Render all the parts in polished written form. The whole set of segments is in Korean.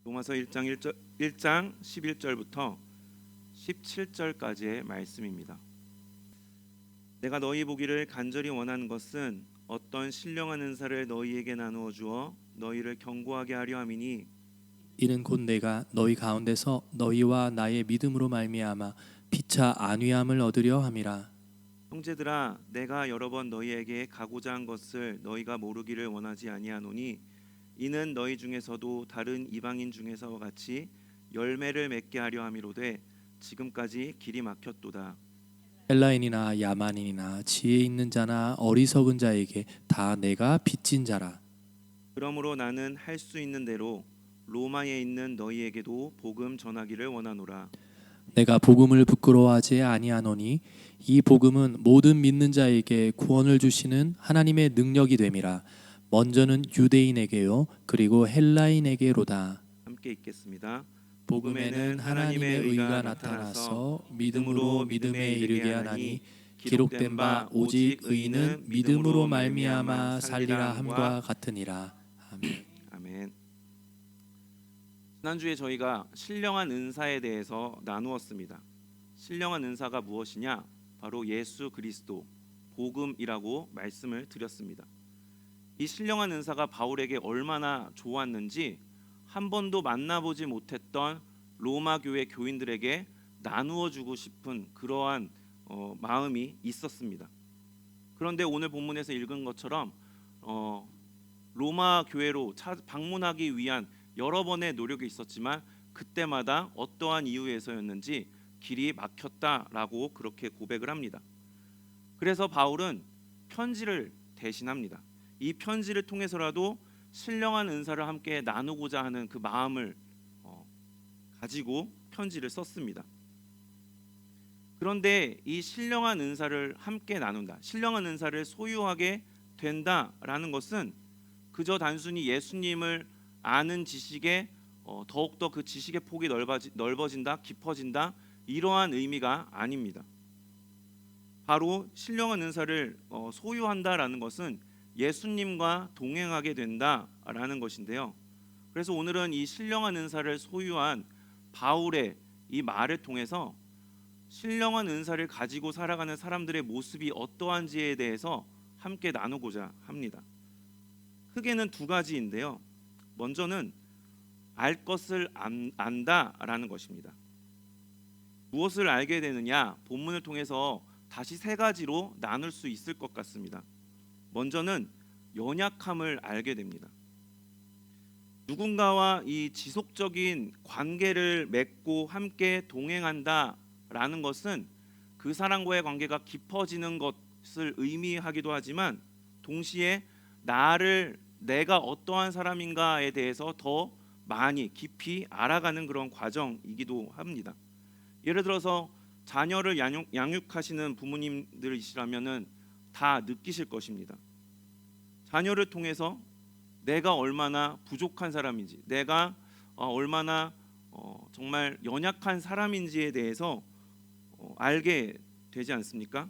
로마서 1장 11절부터 17절까지의 말씀입니다. 내가 너희 보기를 간절히 원하는 것은 어떤 신령한 은사를 너희에게 나누어 주어 너희를 견고하게 하려 함이니 이는 곧 내가 너희 가운데서 너희와 나의 믿음으로 말미암아 피차 안위함을 얻으려 함이라. 형제들아, 내가 여러 번 너희에게 가고자 한 것을 너희가 모르기를 원하지 아니하노니 이는 너희 중에서도 다른 이방인 중에서와 같이 열매를 맺게 하려 함이로되 지금까지 길이 막혔도다. 헬라인이나 야만인이나 지혜 있는 자나 어리석은 자에게 다 내가 빚진 자라. 그러므로 나는 할 수 있는 대로 로마에 있는 너희에게도 복음 전하기를 원하노라. 내가 복음을 부끄러워하지 아니하노니 이 복음은 모든 믿는 자에게 구원을 주시는 하나님의 능력이 됨이라. 먼저는 유대인에게요 그리고 헬라인에게로다. 함께 읽겠습니다. 복음에는 하나님의 의가 나타나서 믿음으로 믿음에 이르게 하나니 기록된 바 오직 의인은 믿음으로 말미암아 살리라 함과 같으니라. 아멘. 아멘. 지난주에 저희가 신령한 은사에 대해서 나누었습니다. 신령한 은사가 무엇이냐? 바로 예수 그리스도 복음이라고 말씀을 드렸습니다. 이 신령한 은사가 바울에게 얼마나 좋았는지 한 번도 만나보지 못했던 로마 교회 교인들에게 나누어 주고 싶은 그러한 마음이 있었습니다. 그런데 오늘 본문에서 읽은 것처럼 로마 교회로 방문하기 위한 여러 번의 노력이 있었지만 그때마다 어떠한 이유에서였는지 길이 막혔다라고 그렇게 고백을 합니다. 그래서 바울은 편지를 대신합니다. 이 편지를 통해서라도 신령한 은사를 함께 나누고자 하는 그 마음을 가지고 편지를 썼습니다. 그런데 이 신령한 은사를 함께 나눈다, 신령한 은사를 소유하게 된다라는 것은 그저 단순히 예수님을 아는 지식에 더욱더 그 지식의 폭이 넓어진다, 깊어진다 이러한 의미가 아닙니다. 바로 신령한 은사를 소유한다라는 것은 예수님과 동행하게 된다라는 것인데요. 그래서 오늘은 이 신령한 은사를 소유한 바울의 이 말을 통해서 신령한 은사를 가지고 살아가는 사람들의 모습이 어떠한지에 대해서 함께 나누고자 합니다. 크게는 두 가지인데요. 먼저는 알 것을 안다라는 것입니다. 무엇을 알게 되느냐? 본문을 통해서 다시 세 가지로 나눌 수 있을 것 같습니다. 먼저는 연약함을 알게 됩니다. 누군가와 이 지속적인 관계를 맺고 함께 동행한다라는 것은 그 사람과의 관계가 깊어지는 것을 의미하기도 하지만 동시에 내가 어떠한 사람인가에 대해서 더 많이 깊이 알아가는 그런 과정이기도 합니다. 예를 들어서 자녀를 양육하시는 부모님들이시라면은 다 느끼실 것입니다. 자녀를 통해서 내가 얼마나 부족한 사람인지, 내가 얼마나 정말 연약한 사람인지에 대해서 알게 되지 않습니까?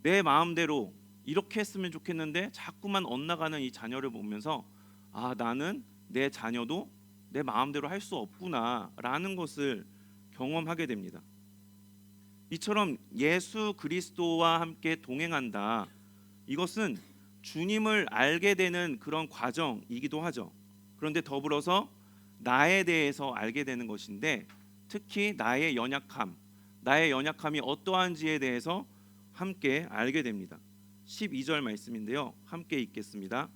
내 마음대로 이렇게 했으면 좋겠는데 자꾸만 엇나가는 이 자녀를 보면서 나는 내 자녀도 내 마음대로 할 수 없구나라는 것을 경험하게 됩니다. 이처럼 예수 그리스도와 함께 동행한다. 이것은 주님을 알게 되는 그런 과정이기도 하죠. 그런데 더불어서 나에 대해서 알게 되는 것인데 특히 나의 연약함이 어떠한지에 대해서 함께 알게 됩니다. 12절 말씀인데요. 함께 읽겠습니다.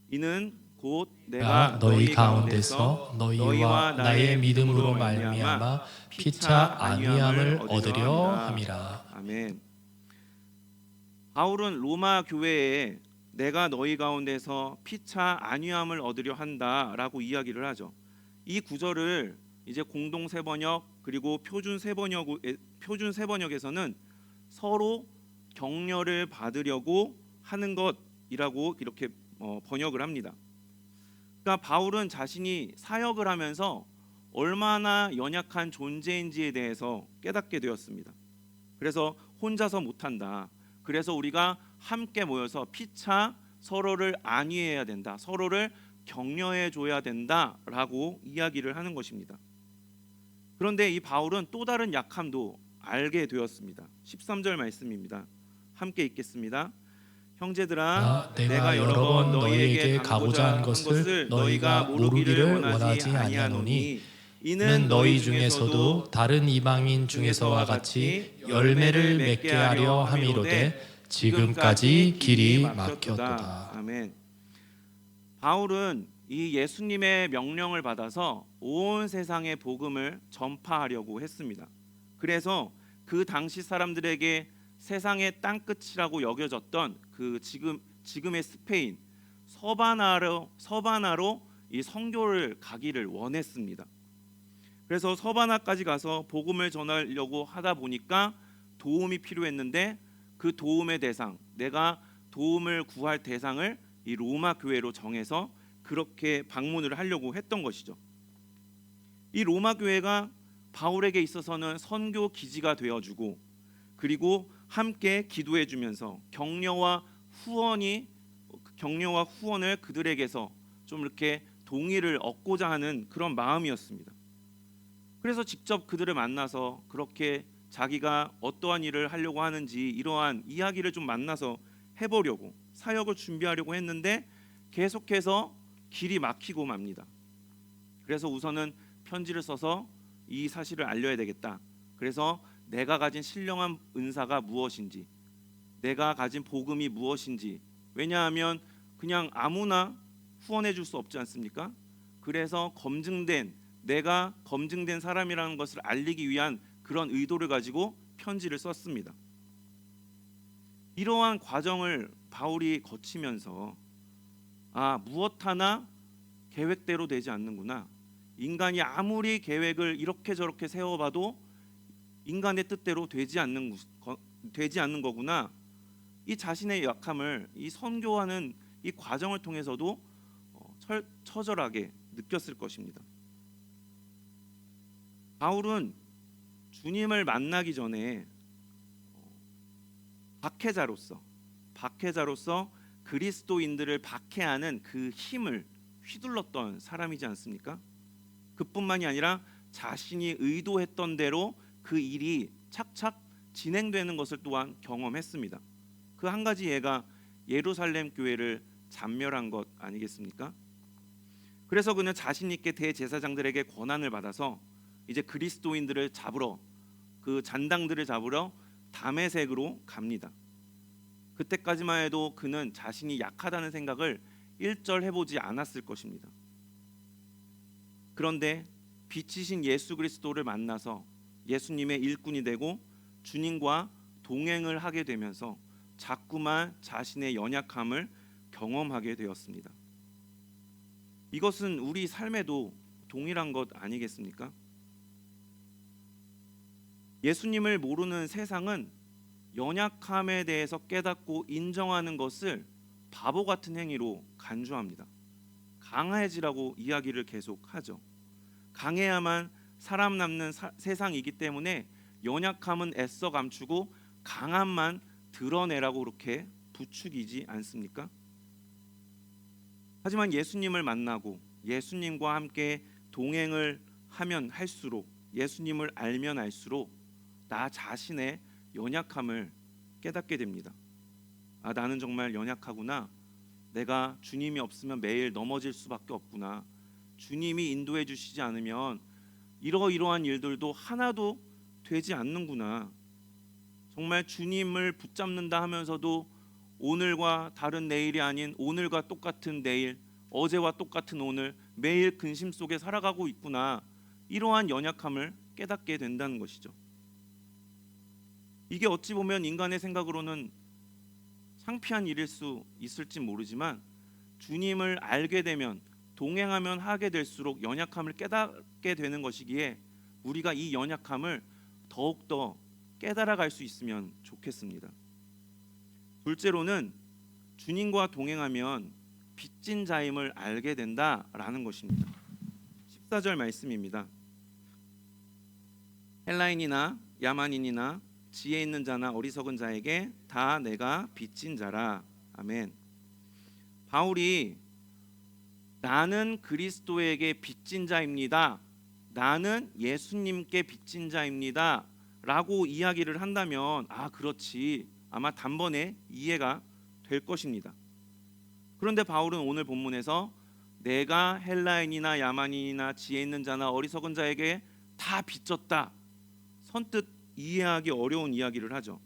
이는 곧 내가 너희 가운데서 너희와 나의 믿음으로 말미암아 피차 안위함을 얻으려 함이라. 아멘. 바울은 로마 교회에 내가 너희 가운데서 피차 안위함을 얻으려 한다라고 이야기를 하죠. 이 구절을 이제 공동 세번역 그리고 표준 세번역에서는 서로 격려를 받으려고 하는 것이라고 이렇게 번역을 합니다. 그러니까 바울은 자신이 사역을 하면서 얼마나 연약한 존재인지에 대해서 깨닫게 되었습니다. 그래서 혼자서 못한다. 그래서 우리가 함께 모여서 피차 서로를 안위해야 된다. 서로를 격려해 줘야 된다라고 이야기를 하는 것입니다. 그런데 이 바울은 또 다른 약함도 알게 되었습니다. 13절 말씀입니다. 함께 읽겠습니다. 형제들아, 내가 여러 번 너희에게 가고자 한 것을 너희가 모르기를 원하지 아니하노니 이는 너희 중에서도 다른 이방인 중에서와 같이 열매를 맺게 하려 함이로되 지금까지 길이 막혔도다. 아멘. 바울은 이 예수님의 명령을 받아서 온 세상에 복음을 전파하려고 했습니다. 그래서 그 당시 사람들에게 세상의 땅끝이라고 여겨졌던 그 지금의 스페인 서바나로 이 선교를 가기를 원했습니다. 그래서 서바나까지 가서 복음을 전하려고 하다 보니까 도움이 필요했는데 그 도움의 대상, 내가 도움을 구할 대상을 이 로마 교회로 정해서 그렇게 방문을 하려고 했던 것이죠. 이 로마 교회가 바울에게 있어서는 선교 기지가 되어주고, 그리고 함께 기도해 주면서 격려와 후원을 그들에게서 좀 이렇게 동의를 얻고자 하는 그런 마음이었습니다. 그래서 직접 그들을 만나서 그렇게 자기가 어떠한 일을 하려고 하는지 이러한 이야기를 좀 만나서 해보려고, 사역을 준비하려고 했는데 계속해서 길이 막히고 맙니다. 그래서 우선은 편지를 써서 이 사실을 알려야 되겠다. 그래서 내가 가진 신령한 은사가 무엇인지, 내가 가진 복음이 무엇인지, 왜냐하면 그냥 아무나 후원해 줄 수 없지 않습니까? 그래서 내가 검증된 사람이라는 것을 알리기 위한 그런 의도를 가지고 편지를 썼습니다. 이러한 과정을 바울이 거치면서 무엇 하나 계획대로 되지 않는구나. 인간이 아무리 계획을 이렇게 저렇게 세워봐도 인간의 뜻대로 되지 않는 거구나. 이 자신의 약함을 이 선교하는 이 과정을 통해서도 처절하게 느꼈을 것입니다. 바울은 주님을 만나기 전에 박해자로서 그리스도인들을 박해하는 그 힘을 휘둘렀던 사람이지 않습니까? 그뿐만이 아니라 자신이 의도했던 대로 그 일이 착착 진행되는 것을 또한 경험했습니다. 그 한 가지 예가 예루살렘 교회를 잔멸한 것 아니겠습니까? 그래서 그는 자신 있게 대제사장들에게 권한을 받아서 이제 그리스도인들을 잡으러, 그 잔당들을 잡으러 다메섹으로 갑니다. 그때까지만 해도 그는 자신이 약하다는 생각을 일절 해보지 않았을 것입니다. 그런데 빛이신 예수 그리스도를 만나서 예수님의 일꾼이 되고 주님과 동행을 하게 되면서 자꾸만 자신의 연약함을 경험하게 되었습니다. 이것은 우리 삶에도 동일한 것 아니겠습니까? 예수님을 모르는 세상은 연약함에 대해서 깨닫고 인정하는 것을 바보 같은 행위로 간주합니다. 강해지라고 이야기를 계속하죠. 강해야만 사람 남는 세상이기 때문에 연약함은 애써 감추고 강함만 드러내라고 그렇게 부추기지 않습니까? 하지만 예수님을 만나고 예수님과 함께 동행을 하면 할수록, 예수님을 알면 알수록 나 자신의 연약함을 깨닫게 됩니다. 나는 정말 연약하구나. 내가 주님이 없으면 매일 넘어질 수밖에 없구나. 주님이 인도해 주시지 않으면 이러이러한 일들도 하나도 되지 않는구나. 정말 주님을 붙잡는다 하면서도 오늘과 다른 내일이 아닌 오늘과 똑같은 내일, 어제와 똑같은 오늘, 매일 근심 속에 살아가고 있구나. 이러한 연약함을 깨닫게 된다는 것이죠. 이게 어찌 보면 인간의 생각으로는 창피한 일일 수 있을지 모르지만 주님을 알게 되면, 동행하면 하게 될수록 연약함을 깨닫게 되는 것이기에 우리가 이 연약함을 더욱더 깨달아갈 수 있으면 좋겠습니다. 둘째로는 주님과 동행하면 빚진 자임을 알게 된다라는 것입니다. 14절 말씀입니다. 헬라인이나 야만인이나 지혜 있는 자나 어리석은 자에게 다 내가 빚진 자라. 아멘. 바울이 나는 그리스도에게 빚진 자입니다. 나는 예수님께 빚진 자입니다. 라고 이야기를 한다면 그렇지. 아마 단번에 이해가 될 것입니다. 그런데 바울은 오늘 본문에서 내가 헬라인이나 야만인이나 지혜 있는 자나 어리석은 자에게 다 빚졌다. 선뜻 이해하기 어려운 이야기를 하죠.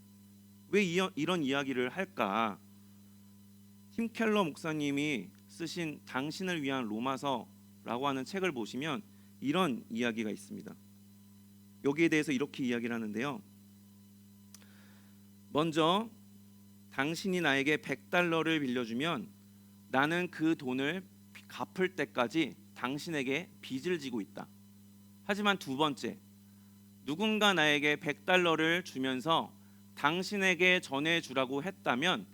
왜 이런 이야기를 할까? 팀 켈러 목사님이 쓰신 당신을 위한 로마서라고 하는 책을 보시면 이런 이야기가 있습니다. 여기에 대해서 이렇게 이야기를 하는데요. 먼저 당신이 나에게 100달러를 빌려주면 나는 그 돈을 갚을 때까지 당신에게 빚을 지고 있다. 하지만 두 번째, 누군가 나에게 100달러를 주면서 당신에게 전해주라고 했다면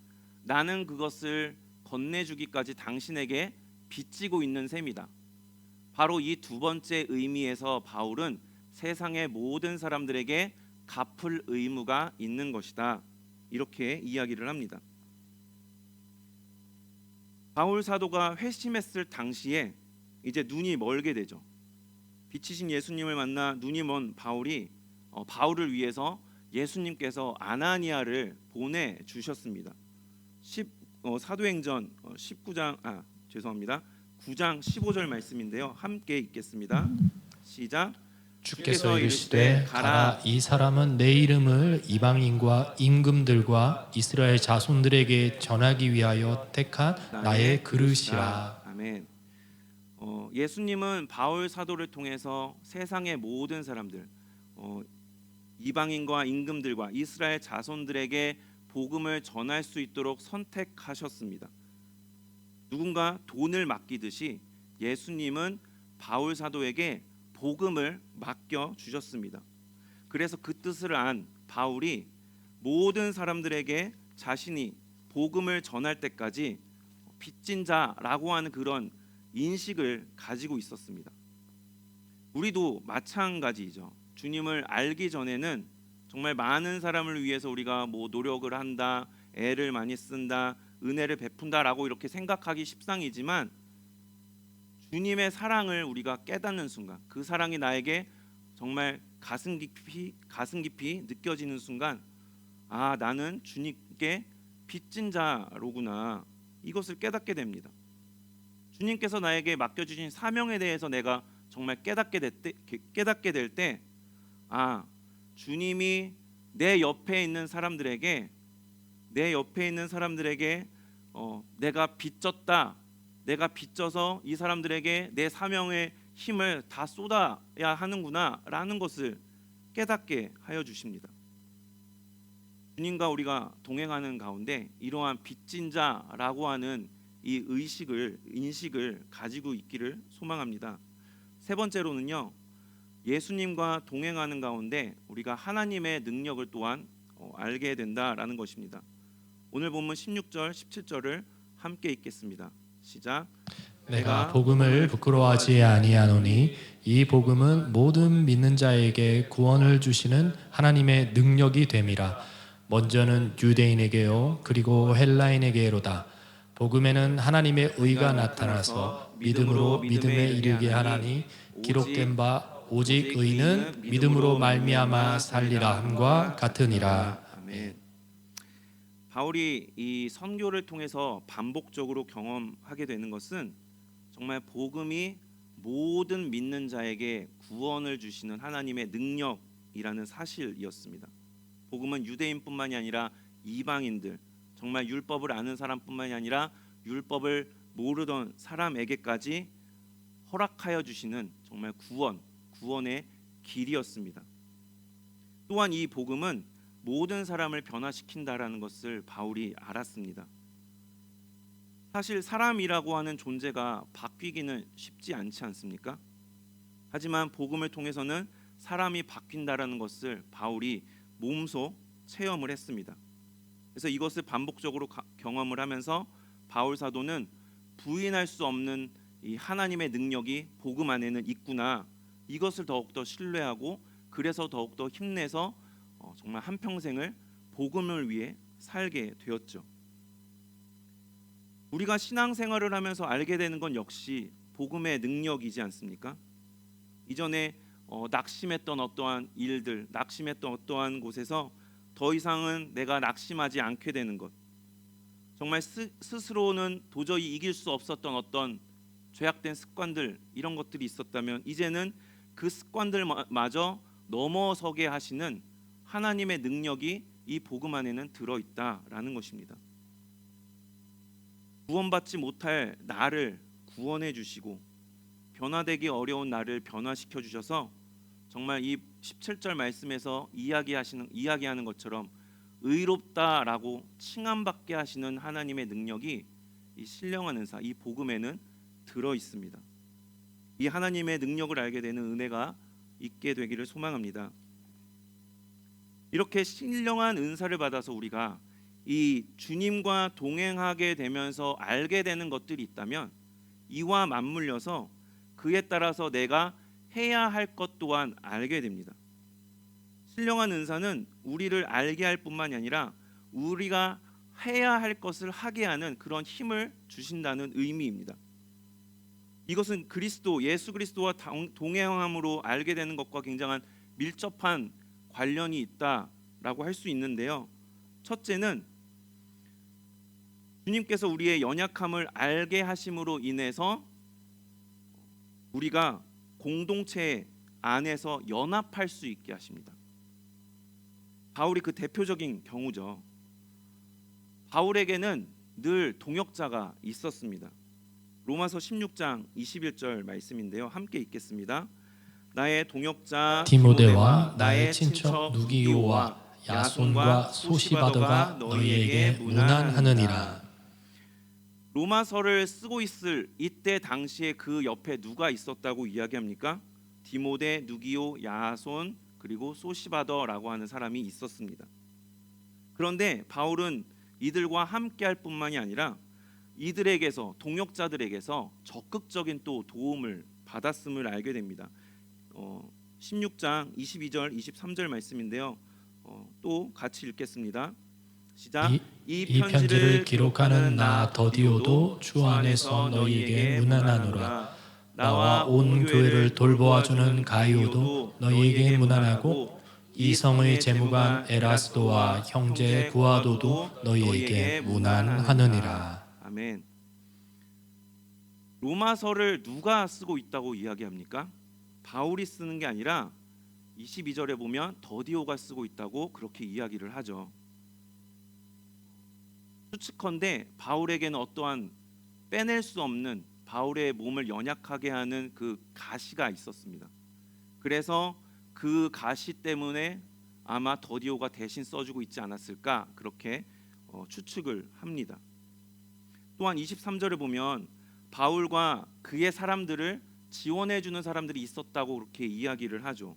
나는 그것을 건네주기까지 당신에게 빚지고 있는 셈이다. 바로 이 두 번째 의미에서 바울은 세상의 모든 사람들에게 갚을 의무가 있는 것이다. 이렇게 이야기를 합니다. 바울 사도가 회심했을 당시에 이제 눈이 멀게 되죠. 빛이신 예수님을 만나 눈이 먼 바울이 바울을 위해서 예수님께서 아나니아를 보내 주셨습니다. 사도행전 9장 15절 말씀인데요. 함께 읽겠습니다. 시작. 주께서 이르시되 가라, 이 사람은 내 이름을 이방인과 임금들과 이스라엘 자손들에게 전하기 위하여 택한 나의 그릇이라. 아멘. 예수님은 바울 사도를 통해서 세상의 모든 사람들, 이방인과 임금들과 이스라엘 자손들에게 복음을 전할 수 있도록 선택하셨습니다. 누군가 돈을 맡기듯이 예수님은 바울 사도에게 복음을 맡겨 주셨습니다. 그래서 그 뜻을 안 바울이 모든 사람들에게 자신이 복음을 전할 때까지 빚진 자라고 하는 그런 인식을 가지고 있었습니다. 우리도 마찬가지죠. 주님을 알기 전에는 정말 많은 사람을 위해서 우리가 노력을 한다, 애를 많이 쓴다, 은혜를 베푼다라고 이렇게 생각하기 십상이지만 주님의 사랑을 우리가 깨닫는 순간, 그 사랑이 나에게 정말 가슴 깊이 느껴지는 순간, 나는 주님께 빚진 자로구나, 이것을 깨닫게 됩니다. 주님께서 나에게 맡겨주신 사명에 대해서 내가 정말 깨닫게 될 때, 주님이 내 옆에 있는 사람들에게 내가 빚졌다, 내가 빚져서 이 사람들에게 내 사명의 힘을 다 쏟아야 하는구나 라는 것을 깨닫게 하여 주십니다. 주님과 우리가 동행하는 가운데 이러한 빚진 자라고 하는 이 인식을 가지고 있기를 소망합니다. 세 번째로는요, 예수님과 동행하는 가운데 우리가 하나님의 능력을 또한 알게 된다라는 것입니다. 오늘 본문 16절, 17절을 함께 읽겠습니다. 시작. 내가 복음을 부끄러워하지 아니하노니 이 복음은 모든 믿는 자에게 구원을 주시는 하나님의 능력이 됨이라. 먼저는 유대인에게요 그리고 헬라인에게로다. 복음에는 하나님의 의가 나타나서 믿음으로 믿음에 이르게 하나니 기록된 바 오직 의는 믿음으로 말미암아 살리라 함과 같으니라. 아멘. 바울이 이 선교를 통해서 반복적으로 경험하게 되는 것은 정말 복음이 모든 믿는 자에게 구원을 주시는 하나님의 능력이라는 사실이었습니다. 복음은 유대인뿐만이 아니라 이방인들, 정말 율법을 아는 사람뿐만이 아니라 율법을 모르던 사람에게까지 허락하여 주시는 정말 구원의 길이었습니다. 또한 이 복음은 모든 사람을 변화시킨다라는 것을 바울이 알았습니다. 사실 사람이라고 하는 존재가 바뀌기는 쉽지 않지 않습니까? 하지만 복음을 통해서는 사람이 바뀐다라는 것을 바울이 몸소 체험을 했습니다. 그래서 이것을 반복적으로 경험을 하면서 바울 사도는 부인할 수 없는 이 하나님의 능력이 복음 안에는 있구나, 이것을 더욱더 신뢰하고 그래서 더욱더 힘내서 정말 한평생을 복음을 위해 살게 되었죠. 우리가 신앙생활을 하면서 알게 되는 건 역시 복음의 능력이지 않습니까? 이전에 낙심했던 어떠한 일들, 낙심했던 어떠한 곳에서 더 이상은 내가 낙심하지 않게 되는 것, 정말 스스로는 도저히 이길 수 없었던 어떤 죄악된 습관들, 이런 것들이 있었다면 이제는 그 습관들마저 넘어서게 하시는 하나님의 능력이 이 복음 안에는 들어있다라는 것입니다. 구원받지 못할 나를 구원해 주시고 변화되기 어려운 나를 변화시켜 주셔서 정말 이 17절 말씀에서 이야기하는 것처럼 의롭다라고 칭함받게 하시는 하나님의 능력이 이 신령한 은사, 이 복음에는 들어 있습니다. 이 하나님의 능력을 알게 되는 은혜가 있게 되기를 소망합니다. 이렇게 신령한 은사를 받아서 우리가 이 주님과 동행하게 되면서 알게 되는 것들이 있다면 이와 맞물려서 그에 따라서 내가 해야 할 것 또한 알게 됩니다. 신령한 은사는 우리를 알게 할 뿐만이 아니라 우리가 해야 할 것을 하게 하는 그런 힘을 주신다는 의미입니다. 이것은 예수 그리스도와 동행함으로 알게 되는 것과 굉장한 밀접한 관련이 있다라고 할 수 있는데요. 첫째는 주님께서 우리의 연약함을 알게 하심으로 인해서 우리가 공동체 안에서 연합할 수 있게 하십니다. 바울이 그 대표적인 경우죠. 바울에게는 늘 동역자가 있었습니다. 로마서 16장 21절 말씀인데요. 함께 읽겠습니다. 나의 동역자 디모데와 나의 친척 누기요와 야손과 소시바더가 너희에게 문안하느니라. 로마서를 쓰고 있을 이때 당시에 그 옆에 누가 있었다고 이야기합니까? 디모데, 누기요, 야손 그리고 소시바더라고 하는 사람이 있었습니다. 그런데 바울은 이들과 함께할 뿐만이 아니라 이들에게서, 동역자들에게서 적극적인 또 도움을 받았음을 알게 됩니다. 16장 22절 23절 말씀인데요. 또 같이 읽겠습니다. 시작. 이 편지를 기록하는 나 더디오도 주 안에서 너희에게 문안하노라. 나와 온 교회를 돌보아주는 가이오도 너희에게 문안하고 이성의 재무관 에라스도와 형제 구아도도 너희에게 문안하느니라. 아멘. 로마서를 누가 쓰고 있다고 이야기합니까? 바울이 쓰는 게 아니라 22절에 보면 더디오가 쓰고 있다고 그렇게 이야기를 하죠. 추측컨대 바울에게는 어떠한 빼낼 수 없는 바울의 몸을 연약하게 하는 그 가시가 있었습니다. 그래서 그 가시 때문에 아마 더디오가 대신 써주고 있지 않았을까 그렇게 추측을 합니다. 또한 23절에 보면 바울과 그의 사람들을 지원해주는 사람들이 있었다고 그렇게 이야기를 하죠.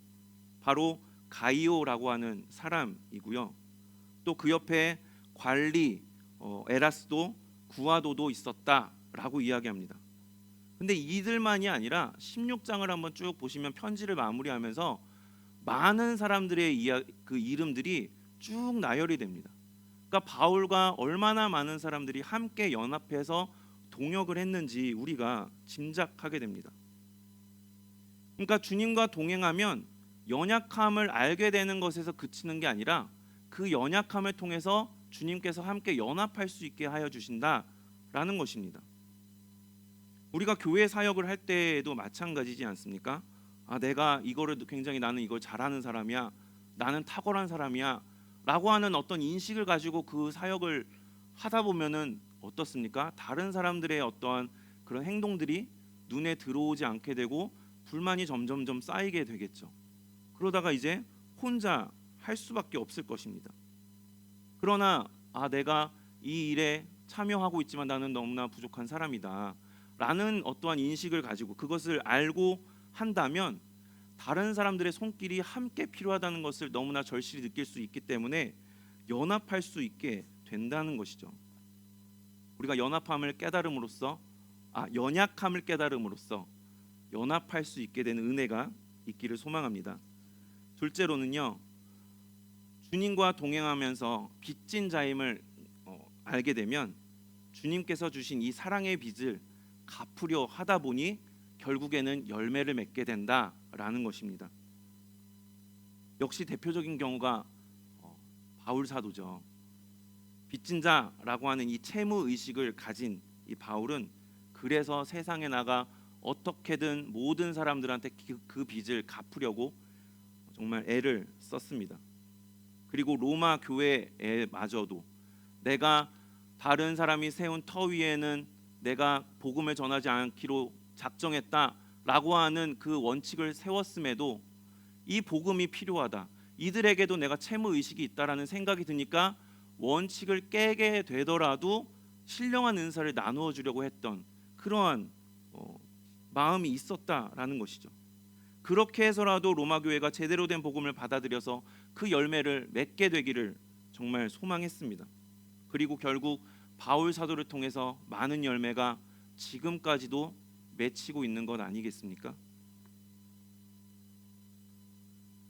바로 가이오라고 하는 사람이고요. 또 그 옆에 관리 에라스도 구아도도 있었다라고 이야기합니다. 근데 이들만이 아니라 16장을 한번 쭉 보시면 편지를 마무리하면서 많은 사람들의 그 이름들이 쭉 나열이 됩니다. 그러니까 바울과 얼마나 많은 사람들이 함께 연합해서 동역을 했는지 우리가 짐작하게 됩니다. 그러니까 주님과 동행하면 연약함을 알게 되는 것에서 그치는 게 아니라 그 연약함을 통해서 주님께서 함께 연합할 수 있게 하여 주신다라는 것입니다. 우리가 교회 사역을 할 때도 마찬가지지 않습니까? 내가 이거를 굉장히 나는 이걸 잘하는 사람이야, 나는 탁월한 사람이야 라고 하는 어떤 인식을 가지고 그 사역을 하다 보면은 어떻습니까? 다른 사람들의 어떠한 그런 행동들이 눈에 들어오지 않게 되고 불만이 점점점 쌓이게 되겠죠. 그러다가 이제 혼자 할 수밖에 없을 것입니다. 그러나 내가 이 일에 참여하고 있지만 나는 너무나 부족한 사람이다 라는 어떠한 인식을 가지고 그것을 알고 한다면 다른 사람들의 손길이 함께 필요하다는 것을 너무나 절실히 느낄 수 있기 때문에 연합할 수 있게 된다는 것이죠. 우리가 연약함을 깨달음으로써 연합할 수 있게 되는 은혜가 있기를 소망합니다. 둘째로는요, 주님과 동행하면서 빚진 자임을 알게 되면 주님께서 주신 이 사랑의 빚을 갚으려 하다 보니 결국에는 열매를 맺게 된다라는 것입니다. 역시 대표적인 경우가 바울 사도죠. 빚진 자라고 하는 이 채무 의식을 가진 이 바울은 그래서 세상에 나가 어떻게든 모든 사람들한테 그 빚을 갚으려고 정말 애를 썼습니다. 그리고 로마 교회에마저도 내가 다른 사람이 세운 터 위에는 내가 복음을 전하지 않기로 작정했다라고 하는 그 원칙을 세웠음에도 이 복음이 필요하다, 이들에게도 내가 채무 의식이 있다라는 생각이 드니까 원칙을 깨게 되더라도 신령한 은사를 나누어 주려고 했던 그러한 마음이 있었다라는 것이죠. 그렇게 해서라도 로마 교회가 제대로 된 복음을 받아들여서 그 열매를 맺게 되기를 정말 소망했습니다. 그리고 결국 바울 사도를 통해서 많은 열매가 지금까지도 맺히고 있는 것 아니겠습니까?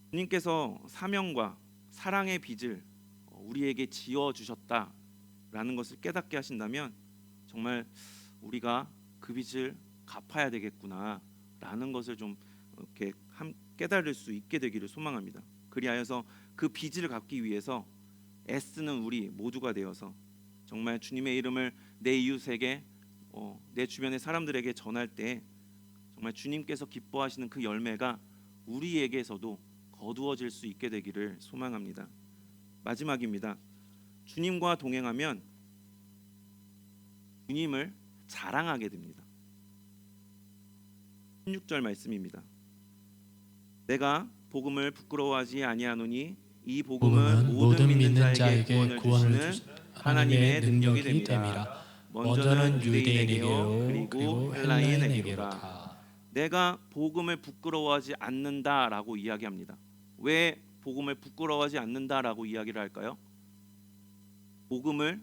주님께서 사명과 사랑의 빚을 우리에게 지어 주셨다라는 것을 깨닫게 하신다면 정말 우리가 그 빚을 갚아야 되겠구나라는 것을 좀 이렇게 깨달을 수 있게 되기를 소망합니다. 그리하여서 그 빚을 갚기 위해서 애쓰는 우리 모두가 되어서 정말 주님의 이름을 내 이웃에게 내 주변의 사람들에게 전할 때 정말 주님께서 기뻐하시는 그 열매가 우리에게서도 거두어질 수 있게 되기를 소망합니다. 마지막입니다. 주님과 동행하면 주님을 자랑하게 됩니다. 16절 말씀입니다. 내가 복음을 부끄러워하지 아니하노니 이 복음은 모든 믿는 자에게 구원을 주시는 하나님의 능력이 됨이라. 먼저는 유대인에게요 그리고 헬라인에게로다. 내가 복음을 부끄러워하지 않는다라고 이야기합니다. 왜 복음을 부끄러워하지 않는다라고 이야기를 할까요? 복음을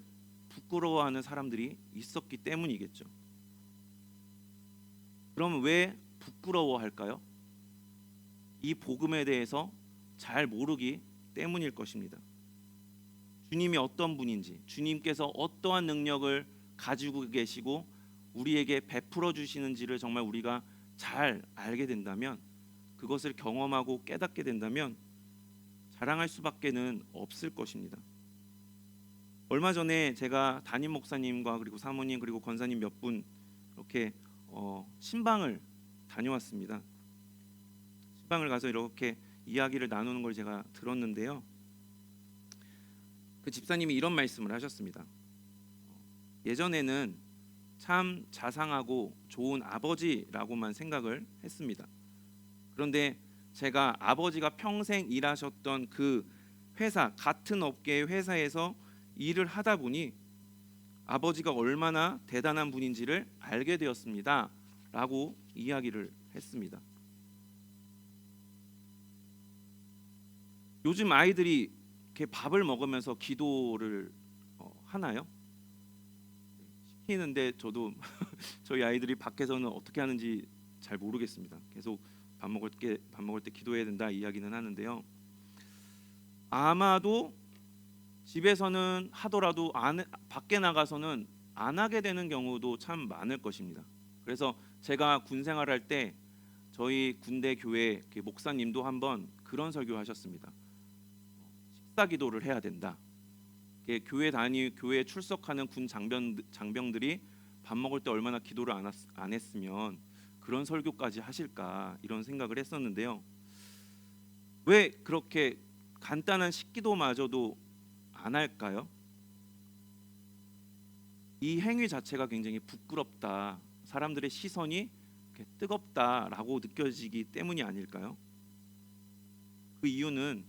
부끄러워하는 사람들이 있었기 때문이겠죠. 그럼 왜 부끄러워할까요? 이 복음에 대해서 잘 모르기 때문일 것입니다. 주님이 어떤 분인지, 주님께서 어떠한 능력을 가지고 계시고 우리에게 베풀어 주시는지를 정말 우리가 잘 알게 된다면, 그것을 경험하고 깨닫게 된다면 자랑할 수밖에는 없을 것입니다. 얼마 전에 제가 담임 목사님과 그리고 사모님 그리고 권사님 몇 분 이렇게 신방을 다녀왔습니다. 신방을 가서 이렇게 이야기를 나누는 걸 제가 들었는데요. 그 집사님이 이런 말씀을 하셨습니다. 예전에는 참 자상하고 좋은 아버지라고만 생각을 했습니다. 그런데 제가 아버지가 평생 일하셨던 그 회사, 같은 업계의 회사에서 일을 하다 보니 아버지가 얼마나 대단한 분인지를 알게 되었습니다 라고 이야기를 했습니다. 요즘 아이들이 이렇게 밥을 먹으면서 기도를 하나요? 시키는데 저도 저희 아이들이 밖에서는 어떻게 하는지 잘 모르겠습니다. 계속 밥 먹을 때 기도해야 된다 이야기는 하는데요. 아마도 집에서는 하더라도 밖에 나가서는 안 하게 되는 경우도 참 많을 것입니다. 그래서 제가 군 생활할 때 저희 군대 교회 목사님도 한번 그런 설교하셨습니다. 식사 기도를 해야 된다. 교회에 출석하는 군 장병들이 밥 먹을 때 얼마나 기도를 안 했으면 그런 설교까지 하실까, 이런 생각을 했었는데요. 왜 그렇게 간단한 식기도마저도 안 할까요? 이 행위 자체가 굉장히 부끄럽다, 사람들의 시선이 뜨겁다라고 느껴지기 때문이 아닐까요? 그 이유는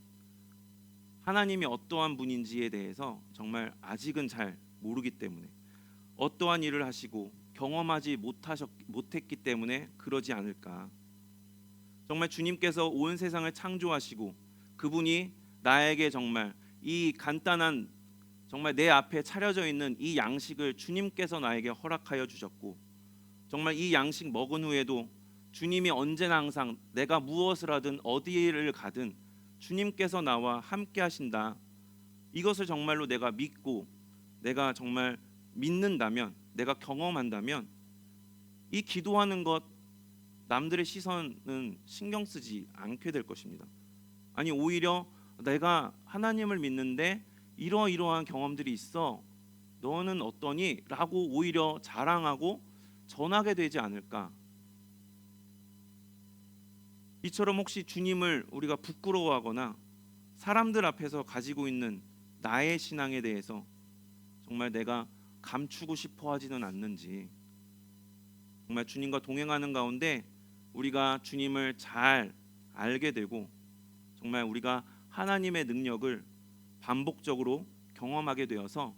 하나님이 어떠한 분인지에 대해서 정말 아직은 잘 모르기 때문에, 어떠한 일을 하시고 경험하지 못했기 때문에 그러지 않을까. 정말 주님께서 온 세상을 창조하시고 그분이 나에게 정말 이 간단한, 정말 내 앞에 차려져 있는 이 양식을 주님께서 나에게 허락하여 주셨고, 정말 이 양식 먹은 후에도 주님이 언제나 항상 내가 무엇을 하든 어디를 가든 주님께서 나와 함께 하신다, 이것을 정말로 내가 믿고 내가 정말 믿는다면, 내가 경험한다면 이 기도하는 것 남들의 시선은 신경 쓰지 않게 될 것입니다. 아니 오히려 내가 하나님을 믿는데 이러이러한 경험들이 있어. 너는 어떠니? 라고 오히려 자랑하고 전하게 되지 않을까. 이처럼 혹시 주님을 우리가 부끄러워하거나 사람들 앞에서 가지고 있는 나의 신앙에 대해서 정말 내가 감추고 싶어 하지는 않는지, 정말 주님과 동행하는 가운데 우리가 주님을 잘 알게 되고 정말 우리가 하나님의 능력을 반복적으로 경험하게 되어서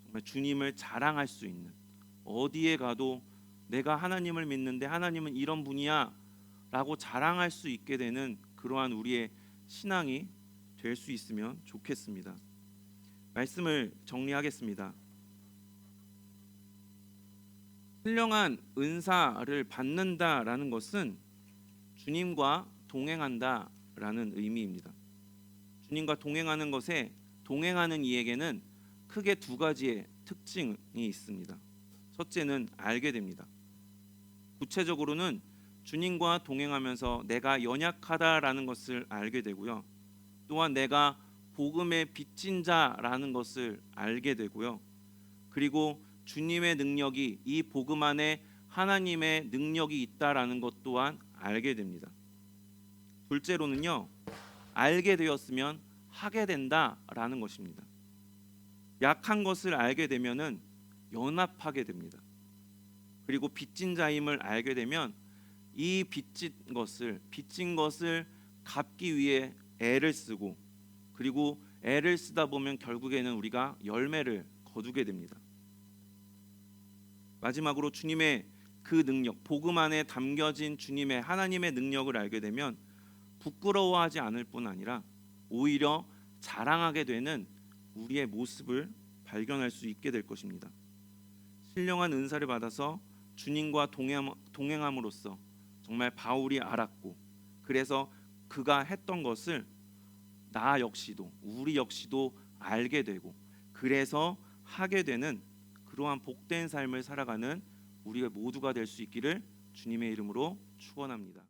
정말 주님을 자랑할 수 있는, 어디에 가도 내가 하나님을 믿는데 하나님은 이런 분이야 라고 자랑할 수 있게 되는 그러한 우리의 신앙이 될 수 있으면 좋겠습니다. 말씀을 정리하겠습니다. 신령한 은사를 받는다라는 것은 주님과 동행한다라는 의미입니다. 주님과 동행하는 것에 동행하는 이에게는 크게 두 가지의 특징이 있습니다. 첫째는 알게 됩니다. 구체적으로는 주님과 동행하면서 내가 연약하다라는 것을 알게 되고요. 또한 내가 복음의 빚진 자라는 것을 알게 되고요. 그리고 주님의 능력이, 이 복음 안에 하나님의 능력이 있다라는 것 또한 알게 됩니다. 둘째로는요, 알게 되었으면 하게 된다라는 것입니다. 약한 것을 알게 되면은 연합하게 됩니다. 그리고 빚진 자임을 알게 되면 이 빚진 것을 갚기 위해 애를 쓰고, 그리고 애를 쓰다 보면 결국에는 우리가 열매를 거두게 됩니다. 마지막으로 주님의 그 능력, 복음 안에 담겨진 주님의 하나님의 능력을 알게 되면 부끄러워하지 않을 뿐 아니라 오히려 자랑하게 되는 우리의 모습을 발견할 수 있게 될 것입니다. 신령한 은사를 받아서 주님과 동행함으로써 정말 바울이 알았고, 그래서 그가 했던 것을 나 역시도, 우리 역시도 알게 되고, 그래서 하게 되는 그러한 복된 삶을 살아가는 우리가 모두가 될 수 있기를 주님의 이름으로 축원합니다.